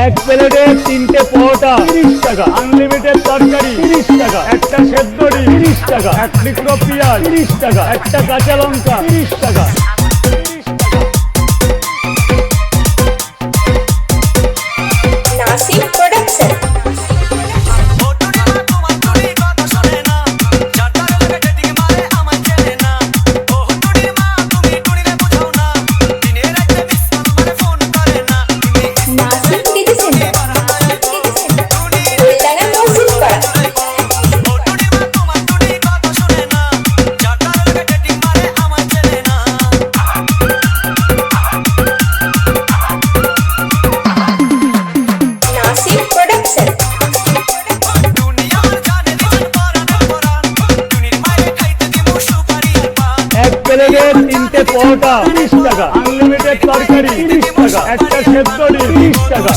এক প্লেটে 3টে পরোটা 30 টাকা, আনলিমিটেড তরকারি 30 টাকা, একটা সেদ্ধ ডিম 30 টাকা, এক টুকরো পেঁয়াজ 30 টাকা, একটা কাঁচা লঙ্কা 30 টাকা। নাসিম প্রোডাকশন। প্লেটে 3টে পরোটা 30 টাকা, আনলিমিটেড তরকারি 30 টাকা, একটা সেদ্ধ ডিম 30 টাকা।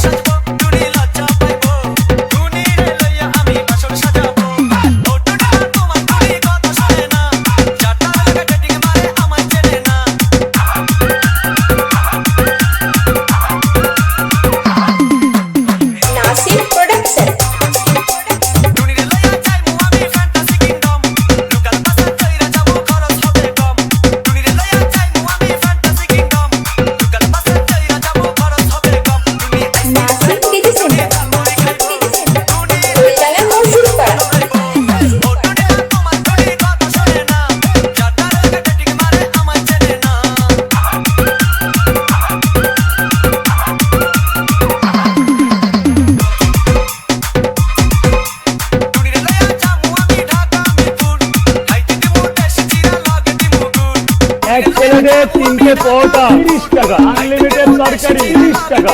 এক প্লেটে 3টে পরোটা 30 টাকা, আনলিমিটেড তরকারি 30 টাকা।